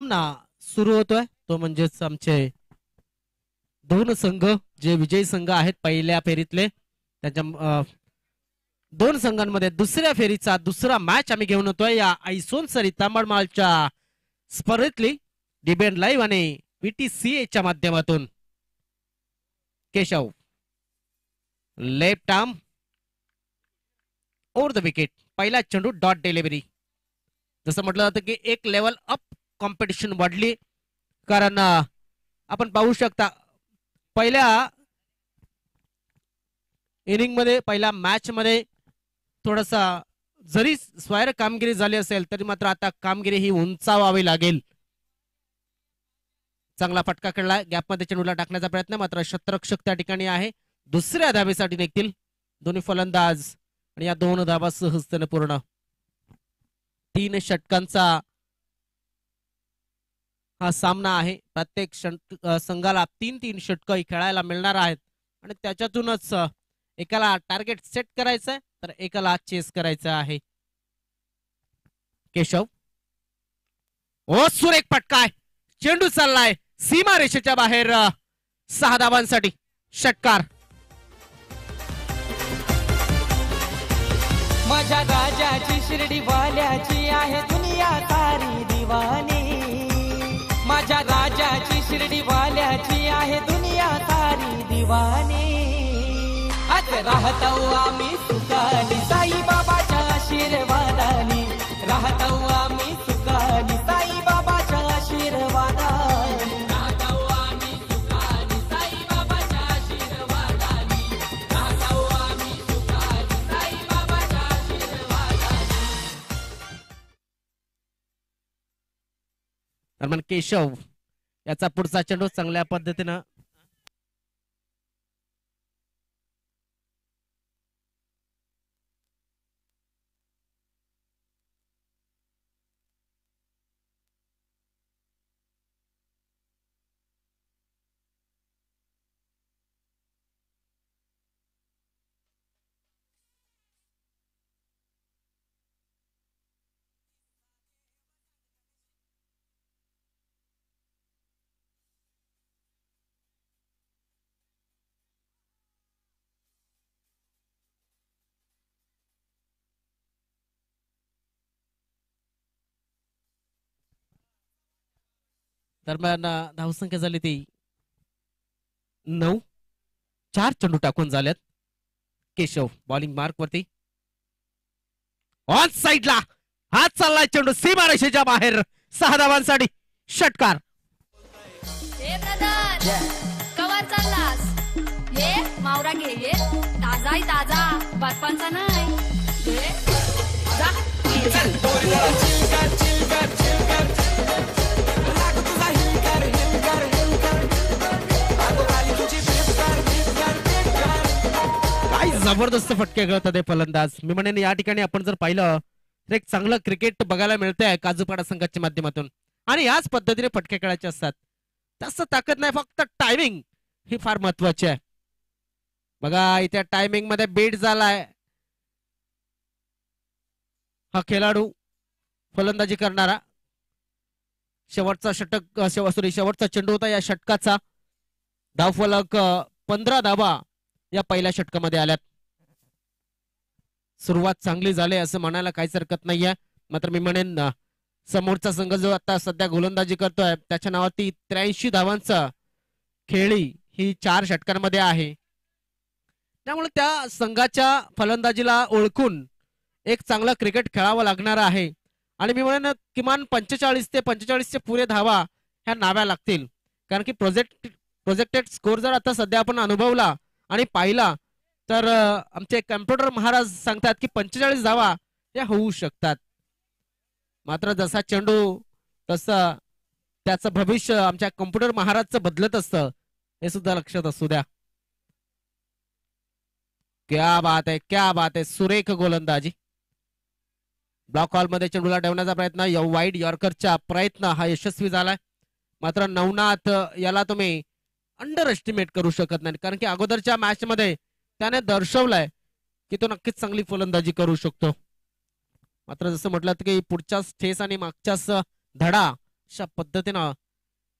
सामना सुरू होतोय तो म्हणजेच आमचे दोन संघ जे विजयी संघ आहेत पहिल्या फेरीतले त्याच्या दोन संघांमध्ये दुसऱ्या फेरीचा दुसरा मॅच आम्ही घेऊन होतोय या ऐसोनसरी तांबडमालच्या स्पर्धेतली डिबेट लाईव्ह आणि PTCA च्या माध्यमातून Keshav left arm over the wicket पहिला चेंडू डॉट डिलिव्हरी जसं म्हटलं जातं की एक लेवल अप कॉम्पिटिशन वाढली कारण आपण पाहू शकता पहिल्या इनिंग मध्ये पहिल्या मॅच मध्ये थोडासा जरी स्वायर कामगिरी झाली असेल तरी मात्र आता कामगिरी ही उंचावावी लागेल चांगला फटका खेळला गॅपमध्ये चेंडूला टाकण्याचा प्रयत्न मात्र शतरक्षक त्या ठिकाणी आहे दुसऱ्या धावेसाठी निघतील दोन्ही फलंदाज आणि या दोन धावा सहजतेने पूर्ण 3 षटकांचा हा सामना आहे प्रत्येक संघाला 3-3 षटक खेळायला मिळणार आहेत आणि त्याच्यातूनच एकाला टार्गेट सेट करायचंय तर एकाला चेस करायचं आहे केशव ओ सुरेख फटका आहे चेंडू चाललाय सीमा रेषेच्या बाहेर 6 धावांसाठी षटकार माझ्या राजाची शिर्डी वाल्याची आहे दुनिया सारी दिवानी माझ्या राजाची शिर्डी वाल्याची आहे दुनिया सारी दिवानी आज राहतो आम्ही सुखानी साई बाबाच्या आशीर्वादानी राहतो आम्ही सुखानी साई बाबाच्या आशीर्वादानी राहतो आम्ही सुखानी साई बाबाच्या आशीर्वादानी राहतो आम्ही सुखानी साई बाबाच्या आशीर्वादानी दरम्यान केशव याचा पुढचा चेंडू चांगल्या पद्धतीनं दरम्यान धावसंख्या झाली ती 9 4 चेंडू टाकून झाल्यात केशव बॉलिंग मार्क वरती ऑन साइडला हात चाललाय चेंडू सीमा रेषेच्या बाहेर 6 धावांसाठी षटकार ए ब्रदर कवर चाललास ये मावरा घे ये ताजा आहे ताजा बर्फांचा नाही ये जा काय जबरदस्त फटके खेळतात हे फलंदाज मी म्हणेन या ठिकाणी आपण जर पाहिलं तर एक चांगलं क्रिकेट बघायला मिळतंय काजूपाडा संघाच्या माध्यमातून आणि याच पद्धतीने फटके खेळायचे असतात जास्त ताकद नाही फक्त टायमिंग ही फार महत्वाची आहे बघा इथे टायमिंग मध्ये बीट झालाय हा खेळाडू फलंदाजी करणारा शेवटचा षटक शेवटचा चेंडू होता या षटकाचा धावफलक 15 धावा या पहिल्या षटकामध्ये आल्यात सुरुवात चांगली झाली असं म्हणायला काहीच हरकत नाहीये मात्र मी म्हणेन समोरचा संघ जो आता सध्या गोलंदाजी करतोय त्याच्या नावाती 83 धावांचा खेळी ही 4 षटकांमध्ये आहे त्यामुळे त्या संघाच्या फलंदाजीला ओळखून एक चांगला क्रिकेट खेळावं लागणार आहे आणि मी म्हणेन किमान 45 ते 45चे पुरे धावा ह्या नाव्या लागतील कारण की प्रोजेक्टेड स्कोर जर आता सध्या आपण अनुभवला आणि पाहिला तर आमचे कम्प्युटर महाराज सांगतात की 45 धावा या होऊ शकतात मात्र जसा चेंडू तसं त्याचं भविष्य आमच्या कम्प्युटर महाराजचं बदलत असतं हे सुद्धा लक्षात असू द्या क्या बात आहे सुरेख गोलंदाजी ब्लॉक हॉल मध्ये चेंडूला ठेवण्याचा प्रयत्न वाईड यॉर्करचा प्रयत्न हा यशस्वी झालाय मात्र नवनाथ याला तुम्ही अंडर एस्टिमेट करू शकत नाही कारण की अगोदरच्या मॅच मध्ये त्याने दर्शवलंय की तो नक्कीच चांगली फलंदाजी करू शकतो मात्र जसं म्हटलं की पुढच्याच ठेस आणि मागच्याच धडा अशा पद्धतीनं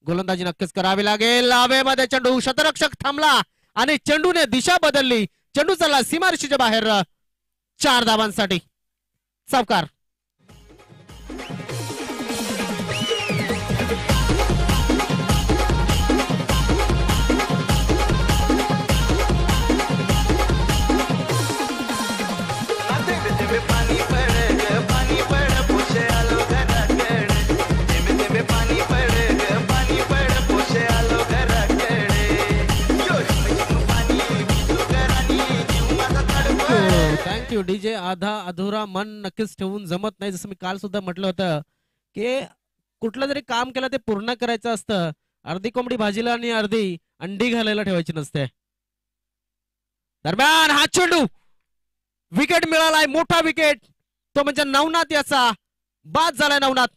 गोलंदाजी नक्कीच करावी लागेल. हवेमध्ये चेंडू, शतरक्षक थांबला आणि चेंडूने दिशा बदलली. चेंडू चालला सीमारेषेच्या बाहेर. 4 धावांसाठी चौकार. Thank you DJ. आधा अधुरा मन नक्कीच ठेवून जमत नाही. जसं मी काल सुद्धा म्हटलं होतं की कुठलं जरी काम केलं ते पूर्ण करायचं असतं. अर्धी कोंबडी भाजीला आणि अर्धी अंडी घालायला ठेवायची नसते. दरम्यान हा चेंडू, विकेट मिळालाय, मोठा विकेट. तो म्हणजे नवनाथ याचा. बाद झालाय नवनाथ.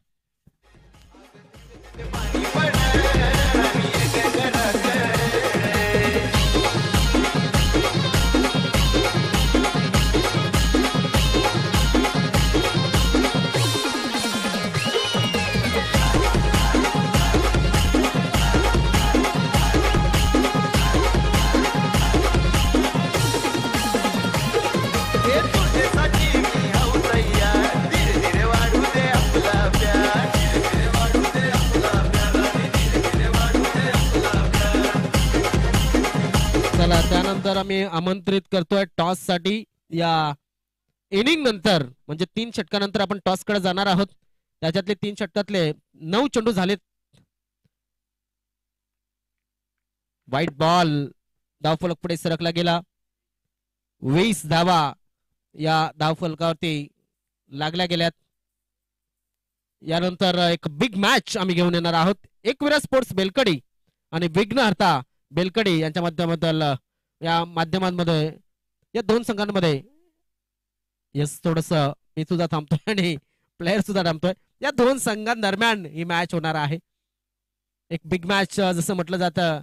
त्यानंतर आम्ही आमंत्रित करतोय टॉस साठी. या इनिंग नंतर म्हणजे 3 षटकानंतर आपण टॉस कडे जाणार आहोत. त्याच्यातले 3 षटकातले 9 चेंडू झालेत. व्हाईट बॉल, धावफलक पुढे सरकला गेला. 20 धावा या धावफलकावरती लागल्या गेल्यात. यानंतर एक बिग मॅच आम्ही घेऊन येणार आहोत. एकविरा स्पोर्ट्स बेलकडी आणि विघ्नहर्ता बेलकडी यांच्या माध्यमातून या माध्यमांमध्ये या 2 संघांमध्ये यस थोडस मी सुद्धा थांबतोय आणि प्लेयर सुद्धा थांबतोय. या 2 संघांदरम्यान ही मॅच होणार आहे. एक बिग मॅच जसं म्हटलं जातं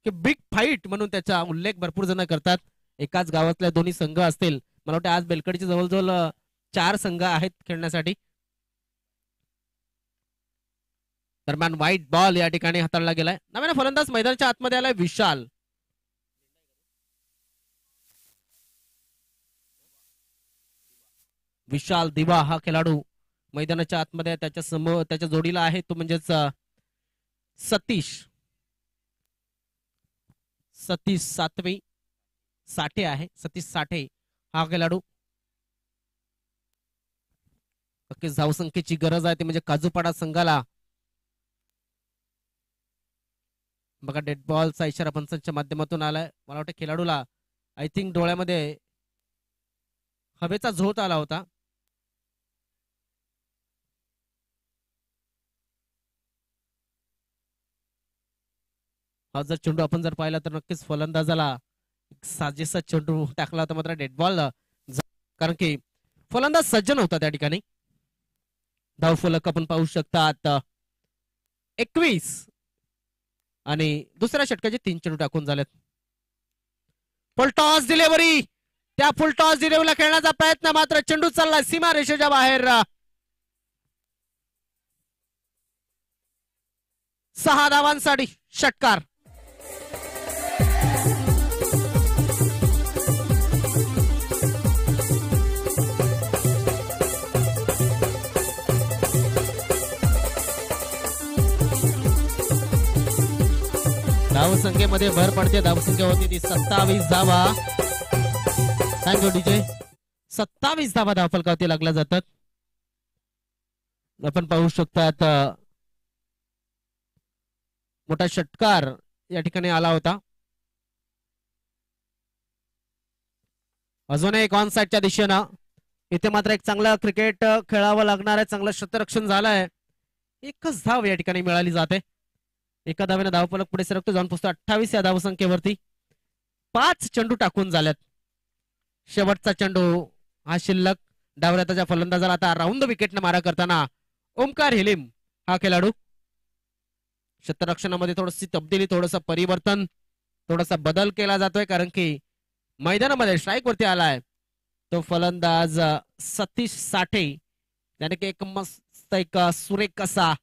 की बिग फाईट म्हणून त्याचा उल्लेख भरपूर जण करतात. एकाच गावातल्या दोन्ही संघ असतील. मला वाटतं आज बेलकडीचे जवळजवळ 4 संघ आहेत खेळण्यासाठी. दरम्यान व्हाईट बॉल या ठिकाणी हाताळला गेलाय. नव्याने फलंदाज मैदानाच्या आतमध्ये आलाय विशाल. विशाल दिवा हा खेळाडू मैदानाच्या आतमध्ये त्याच्या समोर त्याच्या जोडीला आहे तो म्हणजेच सतीश साठे आहे. सतीश साठे हा खेळाडू. नक्कीच धावसंख्येची गरज आहे. ते म्हणजे काजूपाडा संघाला. बघा डेड बॉलचा इशारा पंचांच्या माध्यमातून आलाय. मला वाटतं खेळाडूला आय थिंक डोळ्यामध्ये हवेचा झोत आला होता. हा जर चेंडू आपण जर पाहिला तर नक्कीच फलंदाजाला साजेसा चेंडू टाकला होता. मात्र डेड बॉल, कारण की फलंदाज सज्ज नव्हता त्या ठिकाणी. धावफलक आपण पाहू शकतात 21 आणि दुसऱ्या षटकाचे 3 चेंडू टाकून झालेत. फुलटॉस डिलिव्हरी, त्या फुलटॉस डिलिव्हरीला खेळण्याचा प्रयत्न, मात्र चेंडू चालला सीमा रेषेच्या बाहेर. 6 धावांसाठी षटकार. धावसंख्येमध्ये भर पडते. धावसंख्या होती ती 27 धावा. Thank you DJ. 27 धावा धावफलकावरती लागल्या जातात. आपण पाहू शकतात मोठा षटकार या ठिकाणी आला होता. अजून एक ऑन साइडच्या दिशेनं. इथे मात्र एक चांगलं क्रिकेट खेळावं लागणार आहे. चांगलं क्षेत्ररक्षण झालंय. एकच धाव या ठिकाणी मिळाली जाते. एका धावेने धावफलक पुढे सरकतो, जाऊन पोहोचतो 28 या धावसंख्येवरती. 5 चेंडू टाकून झाल्यात. शेवटचा चेंडू हा शिल्लक. डावऱ्या त्याच्या फलंदाजाला आता राऊंड विकेटने मारा करताना ओमकार हिलिम हा खेळाडू. क्षेत्ररक्षणामध्ये थोडीशी तब्दिली, थोडस परिवर्तन, थोडासा बदल केला जातोय, कारण की मैदानामध्ये स्ट्राईक वरती आलाय तो फलंदाज सतीश साठे. त्याने की एक मस्त एक सुरेख असा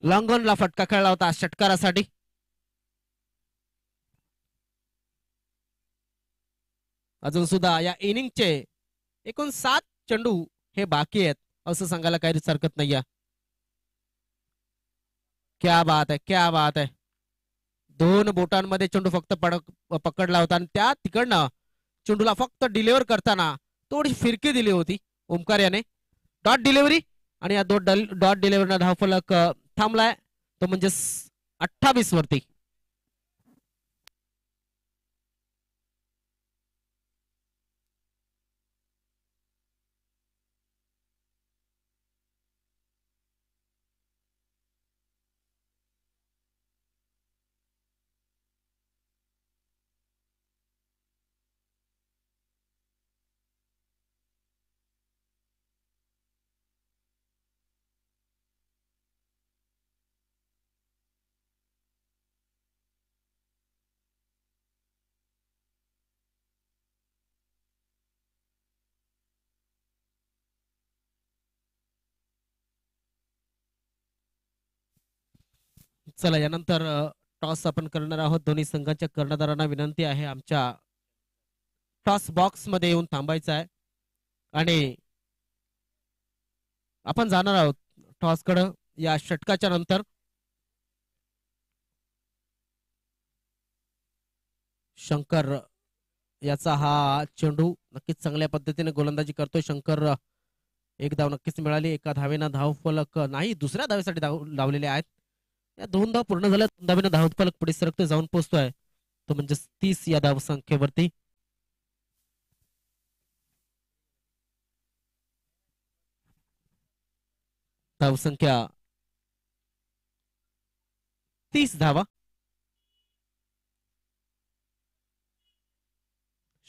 लॉंगॉनला फटका खेळला होता षटकारासाठी. अजून सुद्धा या इनिंगचे एकूण 7 चेंडू हे बाकी आहेत असं सांगायला काहीच हरकत नाहीये. क्या बात आहे, क्या बात आहे. 2 बोटांमध्ये चेंडू फक्त पकडला होता आणि त्या तिकडनं चेंडूला फक्त डिलिव्हर करताना थोडी फिरकी दिली होती ओमकार याने. डॉट डिलिव्हरी आणि या डॉट डिलिव्हरीनं धावफलक थांबलाय तो म्हणजे 28 वरती. चला यानंतर टॉस आपण करणार आहोत. दोन्ही संघांच्या कर्णधारांना विनंती आहे आमच्या टॉस बॉक्स मध्ये येऊन थांबायचं आहे आणि आपण जाणार आहोत टॉस कडे या षटकाच्या नंतर. शंकर याचा हा चेंडू नक्कीच चांगल्या पद्धतीने गोलंदाजी करतोय. शंकर एक धाव नक्कीच मिळाली. एका धावेनं धावफलक नाही दुसऱ्या धावेसाठी लावलेले आहेत. या 2 धाव पूर्ण झाल्या. 2 धावेनं धावफलक पुढे सरकते जाऊन पोहोचतोय तो म्हणजे 30 या धाव संख्येवरती. धावसंख्या 30 धावा.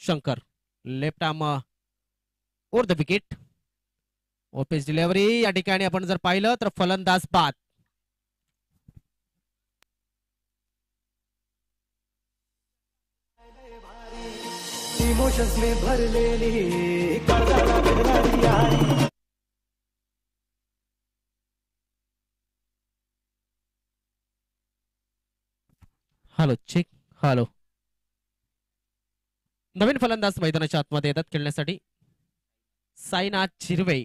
Shankar left arm over the wicket. ओपेस डिलिव्हरी या ठिकाणी आपण जर पाहिलं तर फलंदाज बाद. इमोशन्स में भरलेली काळजाला भिडणारी यारी. Hello check. हॅलो. नवीन फलंदाज मैदानाच्या आतमध्ये येतात खेळण्यासाठी. साईनाथ चिरवे.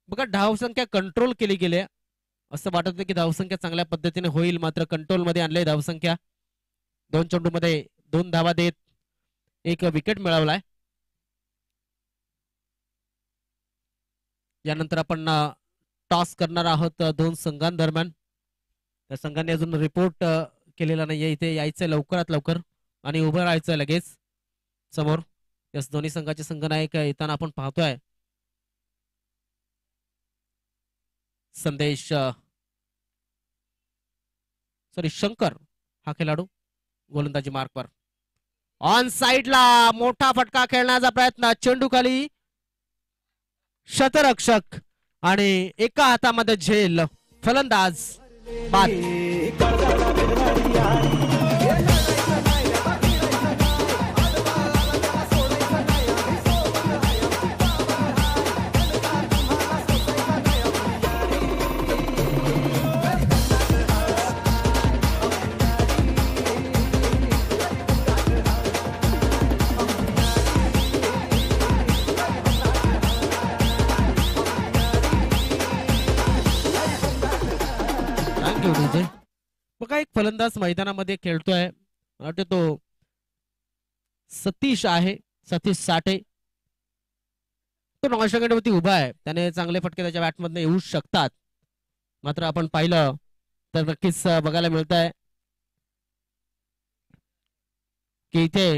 बघा धावसंख्या कंट्रोल केली गेली असं वाटत नाही की धावसंख्या चांगल्या पद्धतीने होईल मात्र कंट्रोल मध्ये आणले धावसंख्या. 2 चेंडू मध्ये 2 धावा देत 1 विकेट मिळवलाय. यानंतर आपण टॉस करणार आहोत 2 संघांदरम्यान. त्या संघांनी अजून रिपोर्ट केलेला नाहीये. इथे यायचंय लवकरात लवकर आणि उभं राहायचंय लगेच समोर. यस दोन्ही संघाचे संघनायक येताना आपण पाहतोय. संदेश सॉरी शंकर हा खेळाडू गोलंदाजी मार्कवर. ऑन साइडला मोठा फटका खेळण्याचा प्रयत्न. चेंडू खाली शतरक्षक आणि एका हातामध्ये झेल. फलंदाज बाद. बघा एक फलंदाज मैदानामध्ये खेळतोय. तो सतीश आहे. सतीश साठे. तो नॉनस्ट्रायकवरती उभा आहे. त्याने चांगले फटके त्याच्या बॅटमधून येऊ शकतात. मात्र आपण पाहिलं तर नक्कीच बघायला मिळत आहे की इथे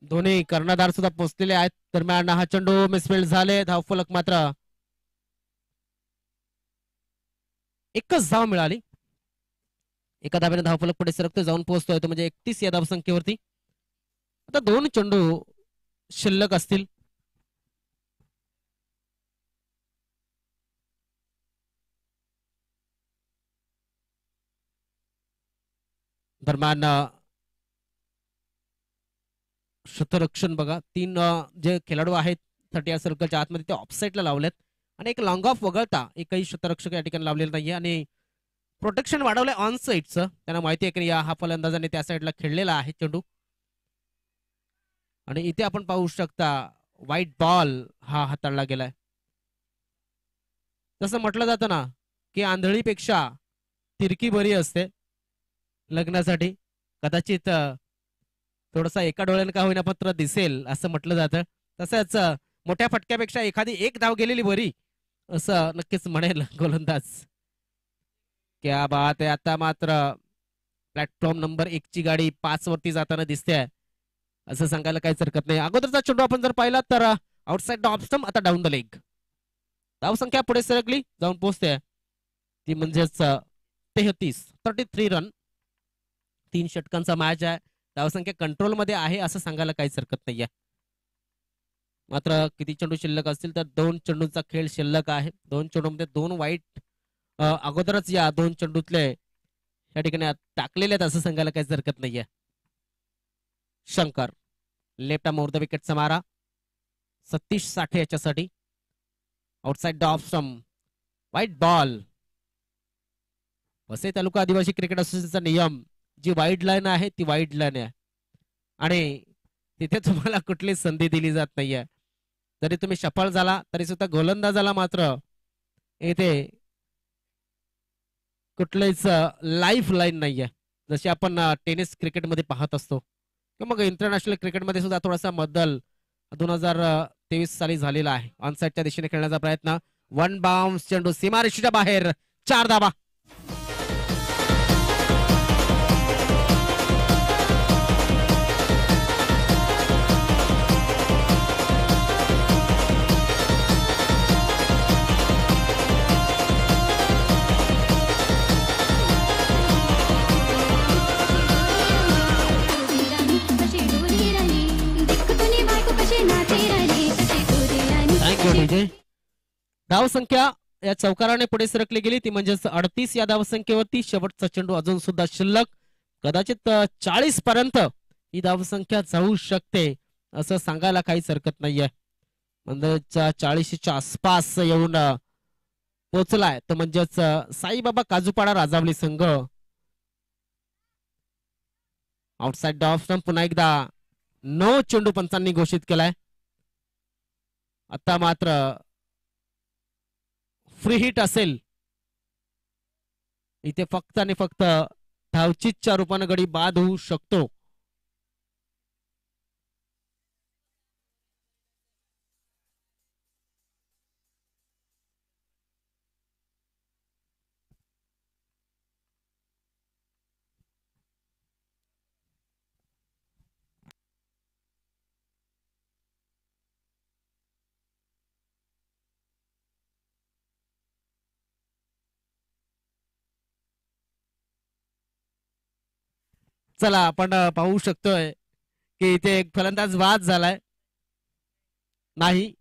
दोन्ही कर्णधार सुद्धा पोहोचलेले आहेत. दरम्यान हा चेंडू मिसफिल्ड झाले. धावफलक मात्र 1च धाव मिळाली. एका धावेने धावफलक पुढे सरकतो जाऊन पोहोचतोय तो म्हणजे 31 या धावसंख्येवरती. आता 2 चेंडू शिल्लक असतील. दरम्यान क्षेत्ररक्षण बघा 3 जे खेळाडू आहेत 30 या सर्कलच्या आतमध्ये ते ऑफसाईडला लावलेत आणि एक लॉंग ऑफ वगळता एकही शतरक्षक या ठिकाणी लावलेलं नाहीये आणि प्रोटेक्शन वाढवलंय ऑन साईडचं. त्यांना माहिती आहे की या हा फलंदाजाने त्या साईडला खेळलेला आहे चेंडू. आणि इथे आपण पाहू शकता व्हाईट बॉल हा हाताळला गेलाय. जसं म्हटलं जातं ना की आंधळीपेक्षा तिरकी बरी असते लग्नासाठी. कदाचित थोडसा एका डोळ्यानं का होईना पत्र दिसेल असं म्हटलं जातं. तसंच मोठ्या फटक्यापेक्षा एखादी एक धाव गेलेली बरी असं नक्कीच म्हणेल गोलंदाज. क्या बात आहे. आता मात्र प्लॅटफॉर्म नंबर 1 ची गाडी 5 वरती जाताना दिसते असं सांगायला काहीच हरकत नाही. अगोदरचा चेंडू आपण जर पाहिला तर आउटसाइड द ऑफ स्टंप, आता डाऊन द लेग. धावसंख्या पुढे सरकली जाऊन पोहोचते ती म्हणजेच 33 रन. 3 षटकांचा मॅच आहे. धावसंख्या कंट्रोल मध्ये आहे असं सांगायला काहीच हरकत नाहीये. मात्र किती चेंडू शिल्लक असतील तर 2 चेंडूंचा खेळ शिल्लक आहे. 2 चेंडूमध्ये 2 वाईट अगोदरच या 2 चेंडूतले या ठिकाणी टाकलेले आहेत असं सांगायला काहीच हरकत नाहीये. Shankar left arm over the विकेटचा मारा. सतीश साठे याच्यासाठी. Outside the off stump, white ball. Vasai Taluka Adivasi cricket असोसिएशनचा नियम, जी वाईड लाईन आहे ती वाईड लाईन आहे आणि तिथे तुम्हाला कुठली संधी दिली जात नाहीये. जरी तुम्ही सफळ झाला तरी सुद्धा गोलंदाजाला मात्र येथे कुठलीच लाईफ लाईन नाहीये. जशी आपण टेनिस क्रिकेटमध्ये पाहत असतो किंवा मग इंटरनॅशनल क्रिकेटमध्ये सुद्धा थोडासा बदल 2023 साली झालेला आहे. ऑनसाईडच्या दिशेने खेळण्याचा प्रयत्न. 1 बाउन्स चेंडू सीमारेषेच्या बाहेर. 4 धावा. धावसंख्या या चौकाराने पुढे सरकली गेली ती म्हणजेच 38 या धावसंख्येवरती. शेवटचा चेंडू अजून सुद्धा शिल्लक. कदाचित 40 पर्यंत ही धावसंख्या जाऊ शकते असं सांगायला काहीच हरकत नाहीये. म्हणजेच 40च्या आसपास येऊन पोहोचलाय तो म्हणजेच साईबाबा काजूपाडा राजावली संघ. आउटसाइड ऑफ स्टंप पुन्हा एकदा 9 चेंडू पंचांनी घोषित केलाय. आता मात्र फ्री हिट असेल. इथे फक्त आणि फक्त धावचीतच्या रूपानं गडी बाद होऊ शकतो. चला आपण पाहू शकतोय की इथे एक फलंदाज बाद झालाय. नाही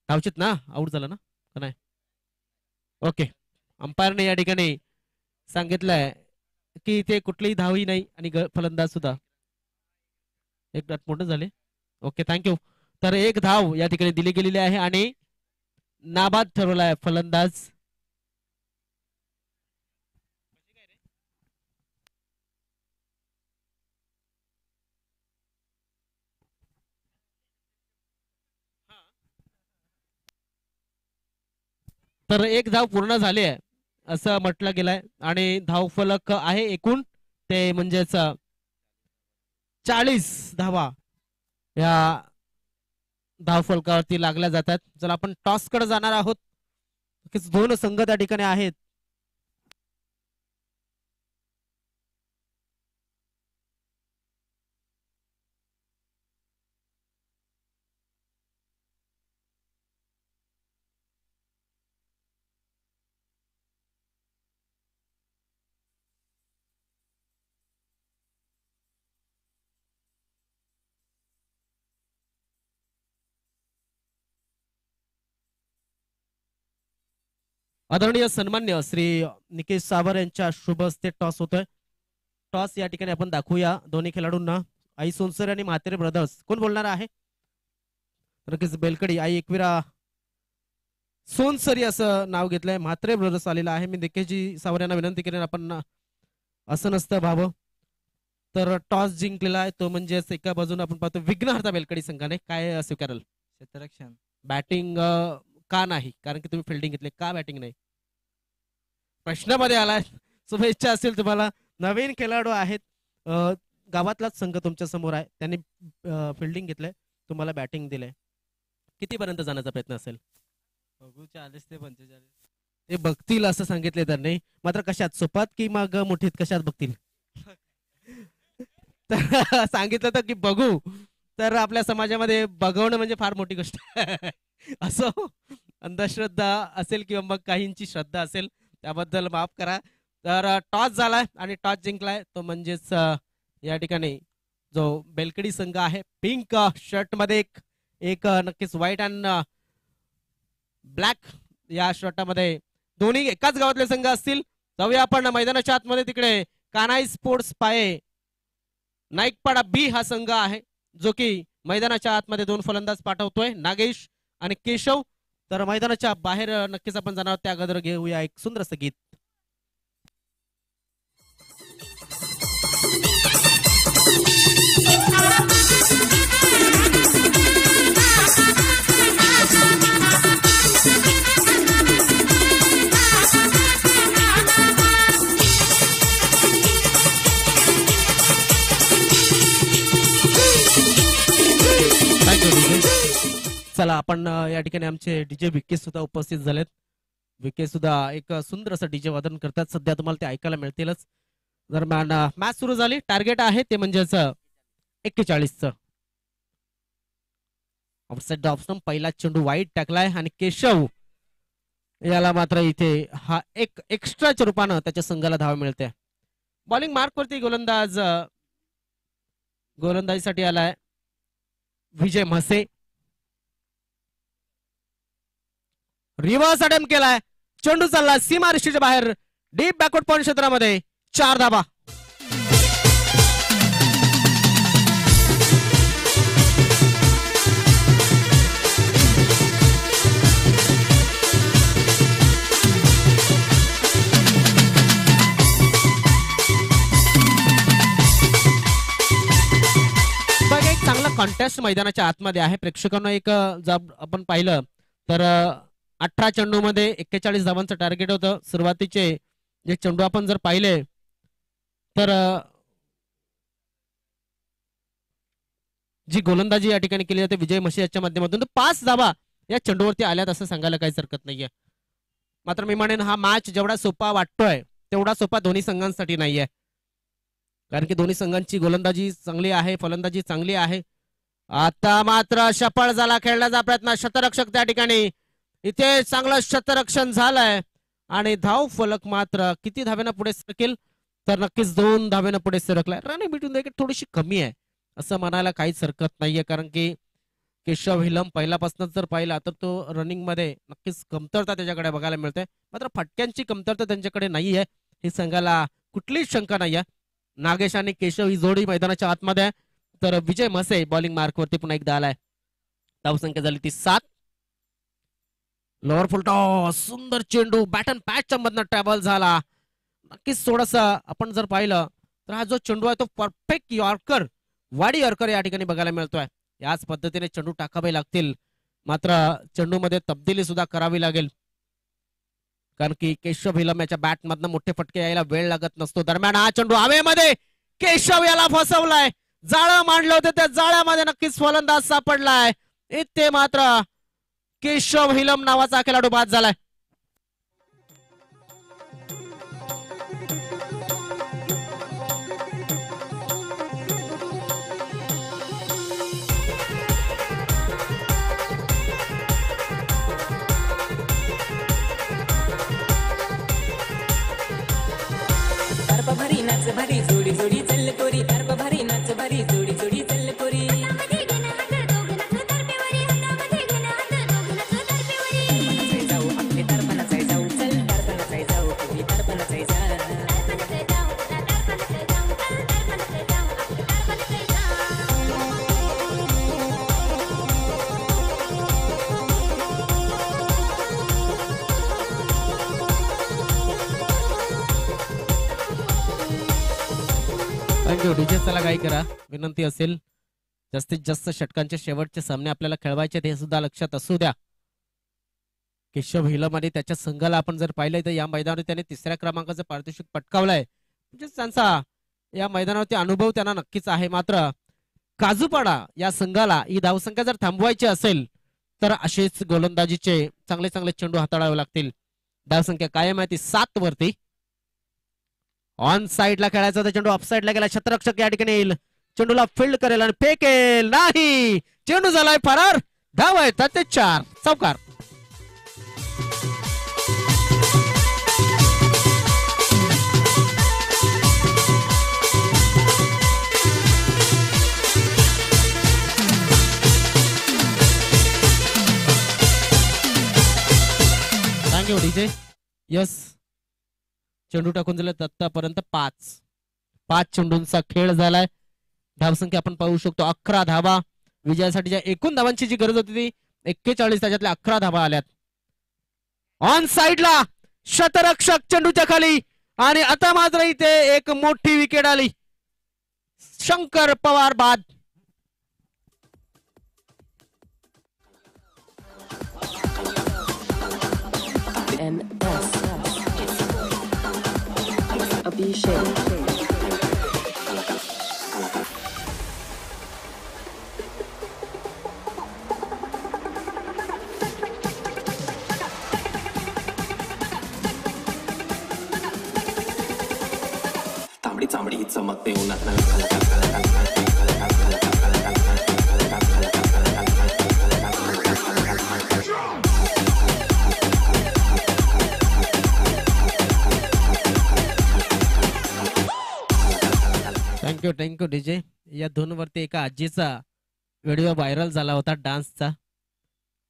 धावचित ना, आउट झाला ना का नाही. ओके, अंपायरने या ठिकाणी सांगितलंय की इथे कुठलीही धावही नाही आणि फलंदाज सुद्धा एक डॉट मोठे झाले. Okay, thank you. तर एक धाव या ठिकाणी दिली गेलेली आहे आणि नाबाद ठरवलाय फलंदाज. तर एक धाव पूर्ण झाली आहे असं म्हटलं गेलंय आणि धाव फलक आहे एकूण ते म्हणजेच 40 धावा या धाव फलकावरती लागल्या जातात. चला आपण टॉस कडे जाणार आहोत. 2 संघ त्या ठिकाणी आहेत. आदरणीय सन्मान्य श्री निकेश सावर यांच्या शुभ हस्ते टॉस होतोय. टॉस या ठिकाणी आपण दाखवूया दोन्ही खेळाडूंना. आई सोनसर आणि म्हातेरे ब्रदर्स कोण बोलणार आहे. नक्कीच बेलकडी आई एकविरा सोनसरी असं नाव घेतलंय. म्हात्रे ब्रदर्स आलेला आहे. मी देखेजी सावऱ्यांना विनंती करेन आपण असं नसतं भाव. तर टॉस जिंकलेला आहे तो म्हणजेच एका बाजूने आपण पाहतो विघ्नहर्ता बेलकडी संघाने काय स्वीकारल. क्षेत्ररक्षण. बॅटिंग का नाही, कारण की तुम्ही फिल्डिंग घेतले, का बॅटिंग नाही प्रश्नामध्ये आलाय. शुभेच्छा असेल तुम्हाला. नवीन खेळाडू आहेत, गावातलाच संघ तुमच्या समोर आहे, त्यांनी फिल्डिंग घेतलंय, तुम्हाला बॅटिंग दिलंय. कितीपर्यंत जाण्याचा प्रयत्न असेल. बघू 40 ते 45. ते बघतील असं सांगितले त्यांनी. मात्र कशात, सोपात की मग मोठीत, कशात बघतील. तर सांगितलं तर की बघू, तर आपल्या समाजामध्ये बघवणं म्हणजे फार मोठी गोष्ट असो. अंधश्रद्धा असेल किंवा मग काहींची श्रद्धा असेल, त्याबद्दल माफ करा. तर टॉस झालाय आणि टॉस जिंकलाय तो म्हणजेच या ठिकाणी जो बेलकडी संघ आहे पिंक शर्ट मध्ये एक नक्कीच व्हाईट अँड ब्लॅक या शर्टामध्ये दोन्ही एकाच गावातले संघ असतील. जाऊया आपण मैदानाच्या आतमध्ये. तिकडे कानाई स्पोर्ट्स पाये नाईकपाडा बी हा संघ आहे जो की मैदानाच्या आतमध्ये 2 फलंदाज पाठवतोय, नागेश आणि केशव. तर मैदानाच्या बाहेर नक्कीच आपण जाणार त्या अगोदर घेऊया एक सुंदर असं गीत. चला आपण या ठिकाणी आमचे डीजे विके सुद्धा उपस्थित झालेत. विके सुद्धा एक सुंदर असं डीजे वादन करतात. सध्या तुम्हाला ते ऐकायला मिळतीलच. दरम्यान मॅच सुरू झाली. टार्गेट आहे ते म्हणजेच 41चं. आउटसाइड ऑप्शन पहिला चेंडू वाईट टाकलाय आणि केशव याला मात्र इथे हा एक एक्स्ट्राच्या रूपानं त्याच्या संघाला धाव मिळते. बॉलिंग मार्क वरती गोलंदाजीसाठी आलाय विजय म्हसे. रिव्हर्स अटेम्प्ट केलाय, चेंडू चालला सीमा रेषेच्या बाहेर डीप बॅकवर्ड पॉइंट क्षेत्रामध्ये. 4 धाबा. बघ एक चांगला कॉन्टेस्ट मैदानाच्या आतमध्ये आहे. प्रेक्षकांना एक जर आपण पाहिलं तर 18 चेंडू मध्ये 41 धावांचं टार्गेट होतं. सुरुवातीचे जे चेंडू आपण जर पाहिले तर जी गोलंदाजी या ठिकाणी केली जाते विजय म्हशी याच्या माध्यमातून 5 धावा या चेंडूवरती आल्यात असं सांगायला काहीच हरकत नाहीये. मात्र मी म्हणेन हा मॅच जेवढा सोपा वाटतोय तेवढा सोपा दोन्ही संघांसाठी नाहीये, कारण की दोन्ही संघांची गोलंदाजी चांगली आहे, फलंदाजी चांगली आहे. आता मात्र सफळ झाला खेळण्याचा प्रयत्न. शतरक्षक त्या ठिकाणी इथे चांगलं शतरक्षण झालंय आणि धाव फलक मात्र किती धावेनं पुढे सरकेल तर नक्कीच 2 धावेनं पुढे सरकलाय. रनिंग बिटवीन द विकेट थोडीशी कमी आहे असं म्हणायला काहीच हरकत नाहीये, कारण की केशव हिलम पहिल्यापासूनच जर पाहिला तर तो रनिंग मध्ये नक्कीच कमतरता त्याच्याकडे बघायला मिळते. मात्र फटक्यांची कमतरता त्यांच्याकडे नाहीये हे सांगायला कुठलीच शंका नाहीये. नागेश आणि केशव ही जोडी मैदानाच्या आतमध्ये आहे. तर विजय म्हसे बॉलिंग मार्क वरती पुन्हा एकदा आलाय. धावसंख्या झाली ती 7. लोअर फुल टॉस, सुंदर चेंडू बॅट अँड पॅचच्या मधनं ट्रॅव्हल झाला. नक्कीच थोडासा आपण जर पाहिलं तर हा जो चेंडू आहे तो परफेक्ट यॉर्कर, वाडी यॉर्कर या ठिकाणी बघायला मिळतोय. याच पद्धतीने चेंडू टाकावे लागतील, मात्र चेंडू मध्ये तब्दिली सुद्धा करावी लागेल, कारण की केशव हिलम याच्या बॅट मधनं मोठे फटके यायला वेळ लागत नसतो. दरम्यान हा चेंडू हवेमध्ये, केशव याला फसवलाय. जाळं मांडलं होतं त्या जाळ्यामध्ये नक्कीच फलंदाज सापडलाय. इथे मात्र केशव हिलम नावाचा खेळाडू बाद झालाय. भरी नाच भरी जोडी जोडी चल कोरी. भरी नाच भरी जोडी जोडी चल कोरी. जाऊ आपले दर्पणाचे जाऊ चल. दर्पणाचे जाऊ कोरी. दर्पणाचे जा. Thank you DJ. चला काही करा, विनंती असेल जास्तीत जास्त षटकांचे शेवटचे सामने आपल्याला खेळवायचे हे सुद्धा लक्षात असू द्या. केशव हिलमध्ये त्याच्या संघाला आपण जर पाहिलं तर या मैदानावर त्याने 3ऱ्या क्रमांकाचं पारितोषिक पटकावलंय. म्हणजे त्यांचा या मैदानावरती अनुभव त्यांना नक्कीच आहे. मात्र काजूपाडा या संघाला ही धावसंख्या जर थांबवायची असेल तर असेच गोलंदाजीचे चांगले चांगले चेंडू हाताळावे लागतील. धावसंख्या कायम आहे ती 7 वरती. ऑन साइडला खेळायचा होता चेंडू, ऑफ साइडला गेला. क्षेत्ररक्षक या ठिकाणी येईल, चेंडूला फील्ड करेल आणि फेकेल. नाही, चेंडू झालाय फरार. धाव आहेत ते 4. चौकार. Thank you DJ. यस, चेंडू टाकून दिले आतापर्यंत 5 चेंडूंचा खेळ झालाय. धावसंख्या आपण पाहू शकतो 11 धावा. विजयासाठी ज्या एकूण धावांची जी गरज होती ती 41, त्याच्यातल्या 11 धावा आल्यात. ऑन साइडला शतरक्षक चेंडूच्या खाली आणि आता मात्र इथे एक मोठी विकेट आली. शंकर पवार बाद. तांबडी चांबडी चमकते उन्हात. Thank you DJ. या धूनवरती एका आजीचा व्हिडिओ व्हायरल झाला होता डान्सचा.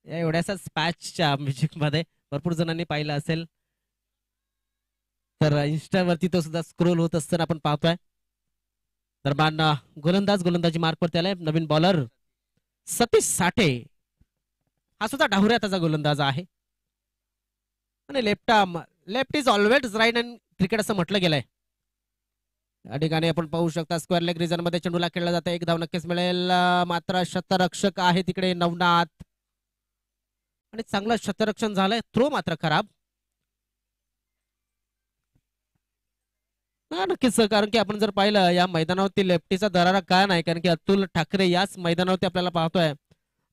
या एवढ्याशा स्पॅचच्या म्युझिक मध्ये भरपूर जणांनी पाहिलं असेल. तर इन्स्टावरती तो सुद्धा स्क्रोल होत असताना आपण पाहतोय. दरम्यान गोलंदाजी मार्कवरती आलाय नवीन बॉलर सतीश साठे. हा सुद्धा डाहुऱ्याचा गोलंदाज आहे आणि left is always right in cricket असं म्हटलं गेलंय. या ठिकाणी आपण पाहू शकता स्क्वेअर लेग रिजन मध्ये चेंडूला खेळला जातं. 1 धाव नक्कीच मिळेल. मात्र शतरक्षक आहे तिकडे नवनाथ आणि चांगलं शतरक्षण झालंय. थ्रो मात्र खराब. नक्कीच, कारण की आपण जर पाहिलं या मैदानावरती लेफ्टीचा दरारा काय नाही, कारण की अतुल ठाकरे याच मैदानावरती आपल्याला पाहतोय.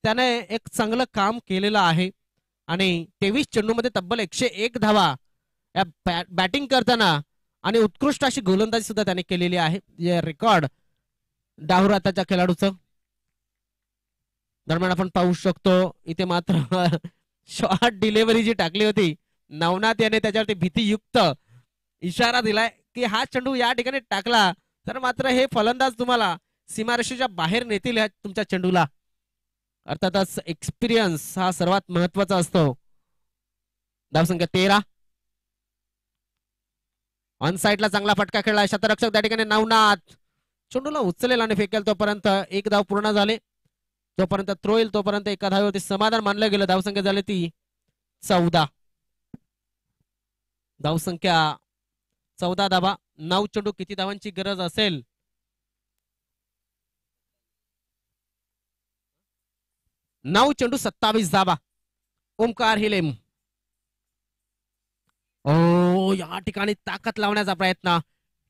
त्याने एक चांगलं काम केलेलं आहे आणि 23 चेंडूमध्ये तब्बल 101 धावा या बॅटिंग करताना आणि उत्कृष्ट अशी गोलंदाजी सुद्धा त्याने केलेली आहे. हे रेकॉर्ड डाहुराताच्या खेळाडूचं. दरम्यान आपण पाहू शकतो इथे मात्र शॉर्ट डिलिव्हरी जी टाकली होती नवनाथ याने त्याच्यावरती भीतीयुक्त इशारा दिलाय की हा चेंडू या ठिकाणी टाकला तर मात्र हे फलंदाज तुम्हाला सीमारेषेच्या बाहेर नेतील तुमच्या चेंडूला. अर्थातच एक्सपिरियन्स हा सर्वात महत्वाचा असतो. धावसंख्या 13. ऑन साइडला चांगला फटका खेळला शतरक्षक त्या ठिकाणी नवनाथ. चेंडूला उचलेल आणि फेकेल तोपर्यंत 1 धाव पूर्ण झाले. जोपर्यंत थ्रो येईल तोपर्यंत एका धावेवरती समाधान मानलं गेलं. धावसंख्या झाली ती 14. धावसंख्या 14 धावा. 9 चेंडू किती धावांची गरज असेल? 9 चेंडू 27 धावा. ओमकार हिलेम. या ठिकाणी ताकद लावण्याचा प्रयत्न,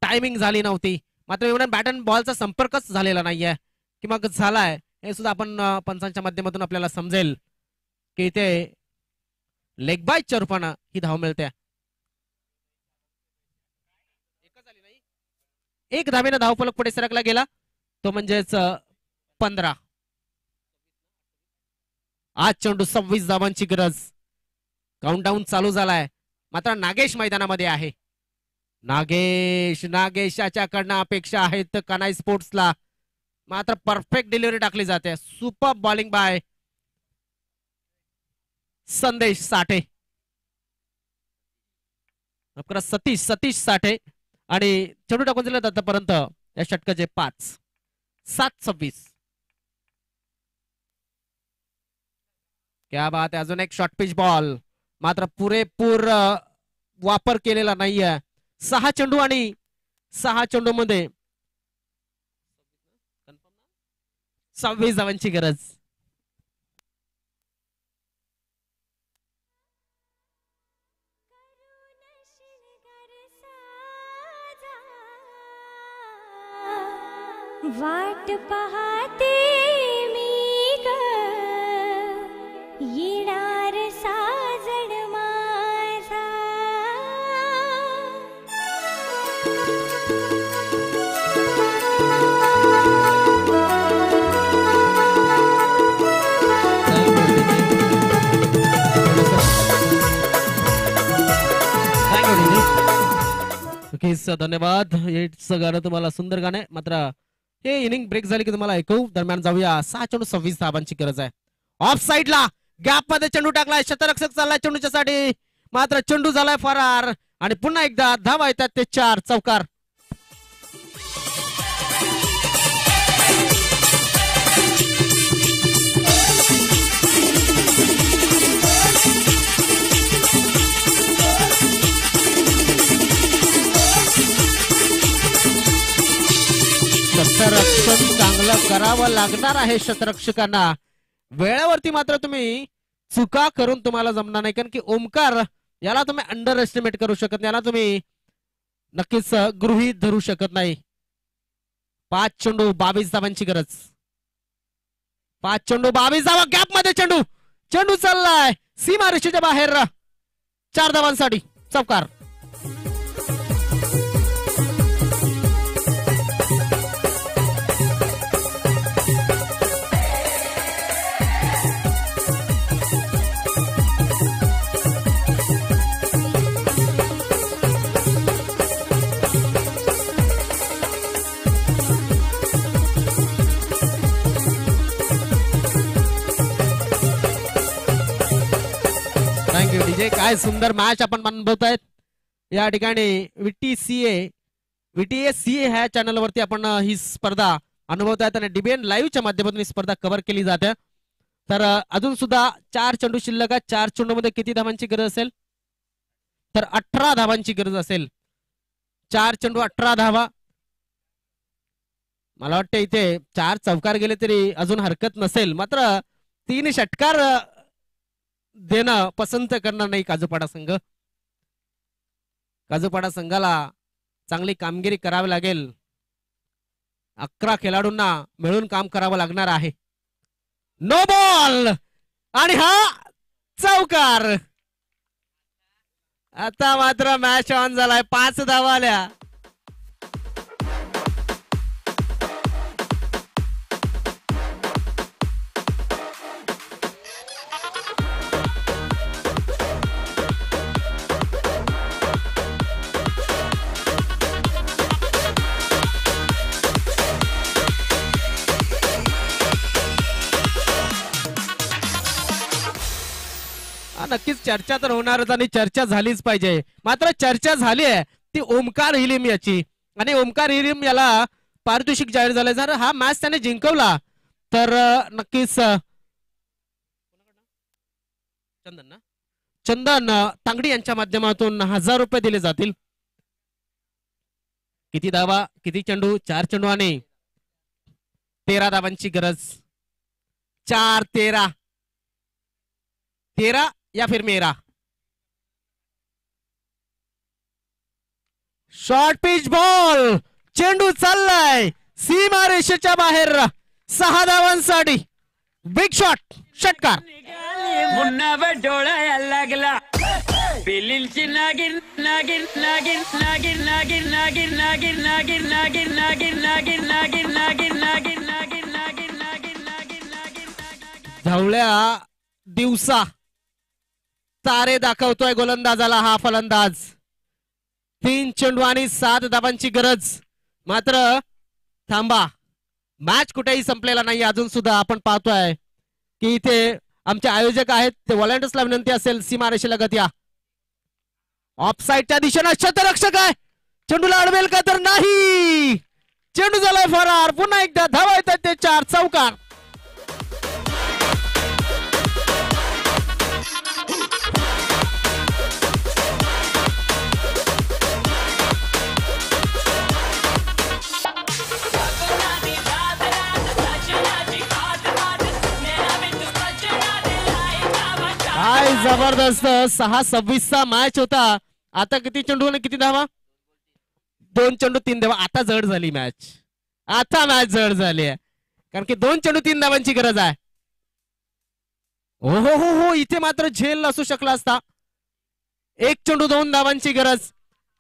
टायमिंग झाली नव्हती. मात्र एवढ्या बॅट अँड बॉलचा संपर्कच झालेला नाहीये की मग झालाय हे सुद्धा आपण पंचांच्या माध्यमातून आपल्याला समजेल की इथे लेग बायच्या रूपानं ही धाव मिळते. 1 धावेनं धावफलक पुढे सरकला गेला तो म्हणजेच 15. आज चेंडू 26 धावांची गरज. काउंटडाऊन चालू झालाय. मात्र नागेश मैदानामध्ये आहे. नागेशाच्याकडनं अपेक्षा आहेत कानाई स्पोर्ट्सला. मात्र परफेक्ट डिलिव्हरी टाकली जाते. सुपर बॉलिंग बाय संदेश साठे. सतीश साठे आणि चेंडू टाकून दिला आतापर्यंत या षटकाचे 5. 7-26. क्या बात आहे. अजून एक शॉर्ट पिच बॉल मात्र पुरेपूर वापर केलेला नाहीये. 6 चेंडू आणि 6 चेंडू मध्ये 26 धावांची गरज. वाट पाहते मी ग येणार साजण माझा. धन्यवाद. हेच गाणं तुम्हाला सुंदर गाणं आहे. मात्र हे इनिंग ब्रेक झाली की तुम्हाला ऐकू. दरम्यान जाऊया. 6 चेंडू 26 धावांची गरज आहे. ऑफ साइडला गॅप मध्ये चेंडू टाकलाय. शतरक्षक चाललाय चेंडूच्या साठी. मात्र चेंडू झालाय फरार आणि पुन्हा एकदा धावा येतात ते 4 चौकार. शतरक्षण चांगलं करावं लागणार आहे शतरक्षकांना. वेळेवरती मात्र तुम्ही चुका करून तुम्हाला जमणार नाही. कारण की ओमकार याला तुम्ही अंडर एस्टिमेट करू शकत नाही. याला तुम्ही नक्कीच गृहीत धरू शकत नाही. 5 चेंडू 22 धावांची गरज. 5 चेंडू 22 धावा. गॅप मध्ये चेंडू. चेंडू चाललाय सीमारेषेच्या बाहेर. 4 धावांसाठी चौकार. काय सुंदर मॅच आपण अनुभवतायत या ठिकाणी. VTSCA ह्या चॅनलवरती आपण ही स्पर्धा अनुभवतायत आणि DBN लाईव्हच्या माध्यमातून ही स्पर्धा कव्हर केली जाते. तर अजून सुद्धा 4 चेंडू शिल्लक आहे. 4 चेंडू मध्ये किती धावांची गरज असेल तर 18 धावांची गरज असेल. 4 चेंडू 18 धावा. मला वाटतं इथे 4 चौकार गेले तरी अजून हरकत नसेल. मात्र 3 षटकार देणं पसंत करणार नाही काजूपाडा संघ. काजूपाडा संघाला चांगली कामगिरी करावी लागेल. 11 खेळाडूंना मिळून काम करावं लागणार आहे. नो बॉल आणि हा चौकार. आता मात्र मॅच ऑन झालाय. 5 धावा आल्या. नक्कीच चर्चा तर होणारच आणि चर्चा झालीच पाहिजे. मात्र चर्चा झाली आहे ती ओमकार हिलिम याची. आणि ओमकार हिलिम याला पारितोषिक जाहीर झालंय. जर हा मॅच त्याने जिंकवला तर नक्कीच चंदन तांगडी यांच्या माध्यमातून 1000 रुपये दिले जातील. किती धावा किती चेंडू. 4 चेंडू आणि 13 धावांची गरज. 4 13 13 या फिर मेरा. Short pitch ball. चेंडू चाललाय सीमारेषेच्या बाहेर. 6 धावांसाठी बिग शॉट. षटकार. मुन्नावर डोळा लागला. बिलिंची नागिन नागिन नागिन नागिन नागिन नागिन नागिन नागिन नागिन नागिन नागिन नागिन नागिन नागिन नागिन नागिन नागिन नागिन नागिन. धावल्या दिवसा तारे दाखवतोय गोलंदाजाला हा फलंदाज. 3 चेंडू आणि 7 धावांची गरज. मात्र थांबा. मॅच कुठेही संपलेला नाही. अजून सुद्धा आपण पाहतोय की इथे आमचे आयोजक आहेत ते व्हॉलंटियर्सला विनंती असेल सीमारेषेलगत या. ऑफसाईडच्या दिशेनं शतरक्षक आहे. चेंडूला अडवेल का तर नाही. चेंडू झालाय फरार. पुन्हा एकदा धावा येतात ते 4 चौकार. जबरदस्त 6-26 मॅच होता. आता किती चेंडू आणि किती धावा? 2 चेंडू 3 धावा. आता जड झाली मॅच. आता मॅच जड झाली आहे कारण की 2 चेंडू 3 धावांची गरज आहे. हो हो हो हो इथे मात्र झेल असू शकला असता. 1 चेंडू 2 धावांची गरज.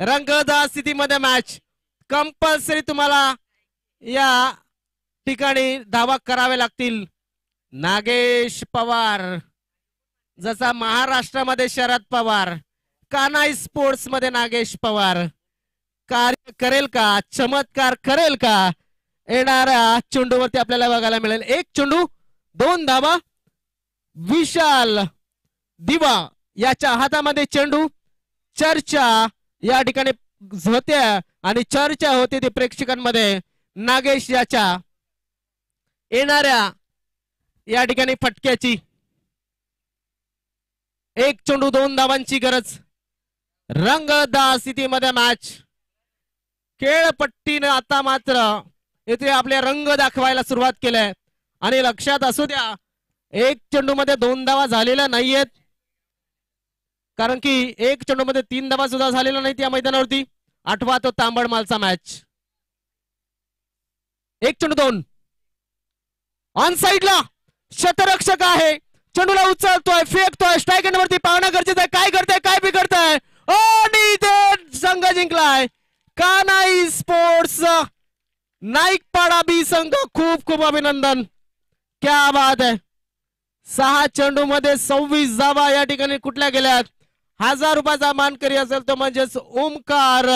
रंगतदार स्थितीमध्ये मॅच. कंपल्सरी तुम्हाला या ठिकाणी धावा करावे लागतील. नागेश पवार जसा महाराष्ट्रामध्ये शरद पवार, कानाई स्पोर्ट्स मध्ये नागेश पवार कार्य करेल का? चमत्कार करेल का? येणाऱ्या चेंडूवरती आपल्याला बघायला मिळेल. 1 चेंडू 2 धावा. विशाल दिवा याच्या हातामध्ये चेंडू. चर्चा या ठिकाणी होत्या आणि चर्चा होते ते प्रेक्षकांमध्ये नागेश याच्या येणाऱ्या या ठिकाणी फटक्याची. 1 चेंडू 2 धावांची गरज. रंगतदार स्थितीमध्ये मॅच. खेळपट्टीने आता मात्र येथे आपले रंग दाखवायला सुरुवात केलाय आणि लक्षात असू द्या 1 चेंडू मध्ये 2 धावा झालेल्या नाहीयेत कारण की 1 चेंडू मध्ये 3 धावा सुद्धा झालेल्या नाहीत या मैदानावरती. 8वा तो तांबडमालचा मॅच. 1 चेंडू 2 ऑन साइडला शतरक्षक आहे. चेंडूला उचलतोय, फेकतोय, स्ट्राईक एंड वरती पाहणं गरजेचं आहे. काय करताय, काय बिघडताय? आणि ते संघ जिंकलाय कानाई स्पोर्ट्स नाईकपाडा बी संघ. खूप खूप अभिनंदन. क्या बात आहे. 6 चेंडू मध्ये 26 धावा या ठिकाणी कुठल्या गेल्यात. 1000 रुपयाचा मानकरी असेल तो म्हणजेच ओमकार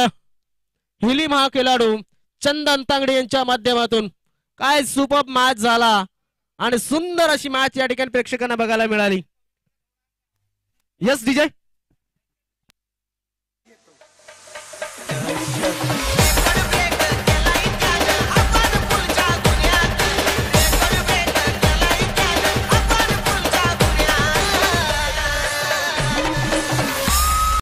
हिलीम हा खेळाडू चंदन तांगडे यांच्या माध्यमातून. काय सुपर मॅच झाला आणि सुंदर अशी मॅच या ठिकाणी प्रेक्षकांना बघायला मिळाली. Yes DJ